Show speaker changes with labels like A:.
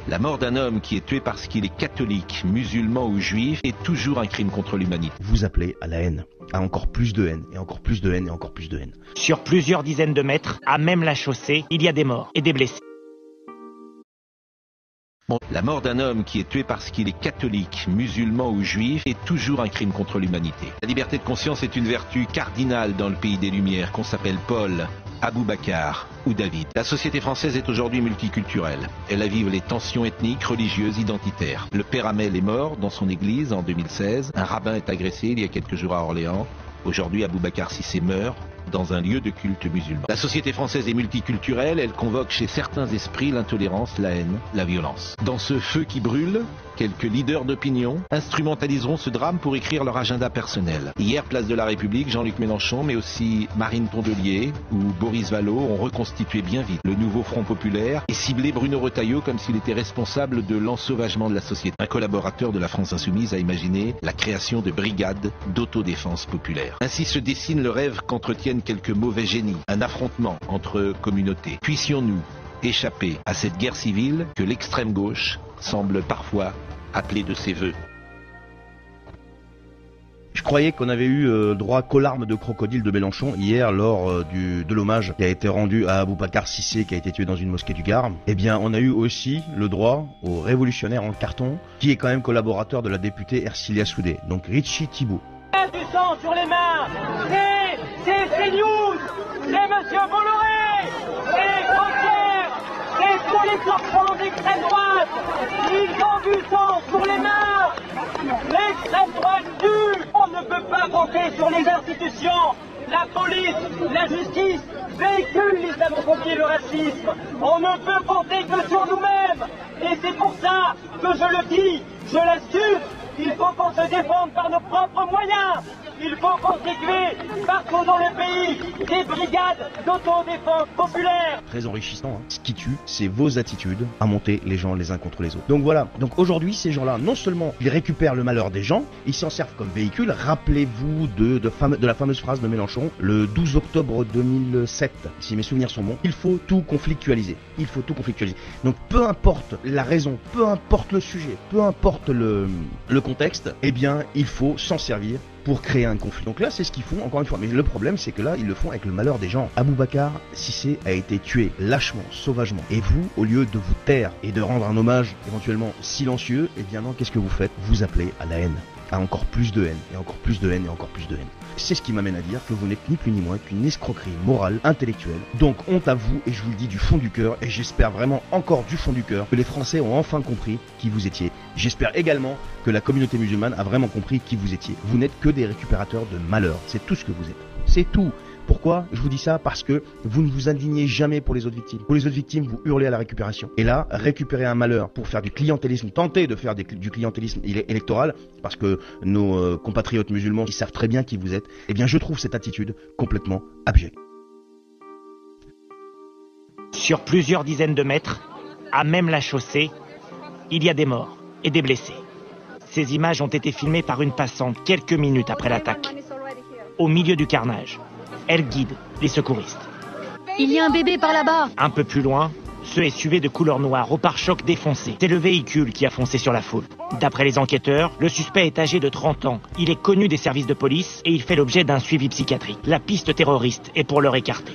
A: La mort d'un homme qui est tué parce qu'il est catholique, musulman ou juif est toujours un crime contre l'humanité.
B: Vous appelez à la haine, à encore plus de haine, et encore plus de haine, et encore plus de haine.
C: Sur plusieurs dizaines de mètres, à même la chaussée, il y a des morts et des blessés.
A: La mort d'un homme qui est tué parce qu'il est catholique, musulman ou juif est toujours un crime contre l'humanité. La liberté de conscience est une vertu cardinale dans le pays des Lumières, qu'on s'appelle Paul, Aboubacar ou David. La société française est aujourd'hui multiculturelle. Elle a vive les tensions ethniques, religieuses, identitaires. Le père Hamel est mort dans son église en 2016. Un rabbin est agressé il y a quelques jours à Orléans. Aujourd'hui, Aboubacar Cissé meurt dans un lieu de culte musulman. La société française est multiculturelle, elle convoque chez certains esprits l'intolérance, la haine, la violence. Dans ce feu qui brûle, quelques leaders d'opinion instrumentaliseront ce drame pour écrire leur agenda personnel. Hier, place de la République, Jean-Luc Mélenchon, mais aussi Marine Tondelier ou Boris Vallaud ont reconstitué bien vite le nouveau Front populaire et ciblé Bruno Retailleau comme s'il était responsable de l'ensauvagement de la société. Un collaborateur de la France Insoumise a imaginé la création de brigades d'autodéfense populaire. Ainsi se dessine le rêve qu'entretiennent quelques mauvais génies, un affrontement entre communautés. Puissions-nous échapper à cette guerre civile que l'extrême gauche semble parfois appeler de ses voeux.
B: Je croyais qu'on avait eu droit qu'aux larmes de crocodile de Mélenchon hier lors de l'hommage qui a été rendu à Aboubacar Cissé qui a été tué dans une mosquée du Gard. Eh bien, on a eu aussi le droit au révolutionnaire en carton qui est quand même collaborateur de la députée Ercilia Soudé, donc Richie Thibault.
D: Du sang sur les mains, c'est CNews, c'est Monsieur Bolloré, c'est Frontières, c'est tous les enfants d'extrême droite. Ils ont du sang sur les mains. L'extrême droite tue. On ne peut pas compter sur les institutions. La police, la justice véhiculent l'islamophobie et le racisme. On ne peut compter que sur nous-mêmes. Et c'est pour ça que je le dis, je l'assume. Il faut qu'on se défende par nos propres moyens. Il faut constituer partout dans le pays des brigades d'autodéfense populaire.
B: Très enrichissant, hein. Ce qui tue, c'est vos attitudes à monter les gens les uns contre les autres. Donc voilà, donc aujourd'hui ces gens-là, non seulement ils récupèrent le malheur des gens, ils s'en servent comme véhicule. Rappelez-vous de la fameuse phrase de Mélenchon, le 12 octobre 2007, si mes souvenirs sont bons, il faut tout conflictualiser. Il faut tout conflictualiser. Donc peu importe la raison, peu importe le sujet, peu importe le contexte, eh bien il faut s'en servir pour créer un conflit. Donc là, c'est ce qu'ils font, encore une fois. Mais le problème, c'est que là, ils le font avec le malheur des gens. Aboubacar Cissé a été tué lâchement, sauvagement. Et vous, au lieu de vous taire et de rendre un hommage éventuellement silencieux, eh bien non, qu'est-ce que vous faites? Vous appelez à la haine. À encore plus de haine, et encore plus de haine, et encore plus de haine. C'est ce qui m'amène à dire que vous n'êtes ni plus ni moins qu'une escroquerie morale, intellectuelle. Donc honte à vous, et je vous le dis du fond du cœur, et j'espère vraiment encore du fond du cœur que les Français ont enfin compris qui vous étiez. J'espère également que la communauté musulmane a vraiment compris qui vous étiez. Vous n'êtes que des récupérateurs de malheur, c'est tout ce que vous êtes. C'est tout. Pourquoi je vous dis ça? Parce que vous ne vous indignez jamais pour les autres victimes. Pour les autres victimes, vous hurlez à la récupération. Et là, récupérer un malheur pour faire du clientélisme, tenter de faire du clientélisme électoral, parce que nos compatriotes musulmans, ils savent très bien qui vous êtes, eh bien je trouve cette attitude complètement abjecte.
C: Sur plusieurs dizaines de mètres, à même la chaussée, il y a des morts et des blessés. Ces images ont été filmées par une passante quelques minutes après l'attaque. Au milieu du carnage, elle guide les secouristes.
E: Il y a un bébé par là-bas.
C: Un peu plus loin, ce SUV de couleur noire au pare-choc défoncé. C'est le véhicule qui a foncé sur la foule. D'après les enquêteurs, le suspect est âgé de 30 ans. Il est connu des services de police et il fait l'objet d'un suivi psychiatrique. La piste terroriste est pour l'heure écartée.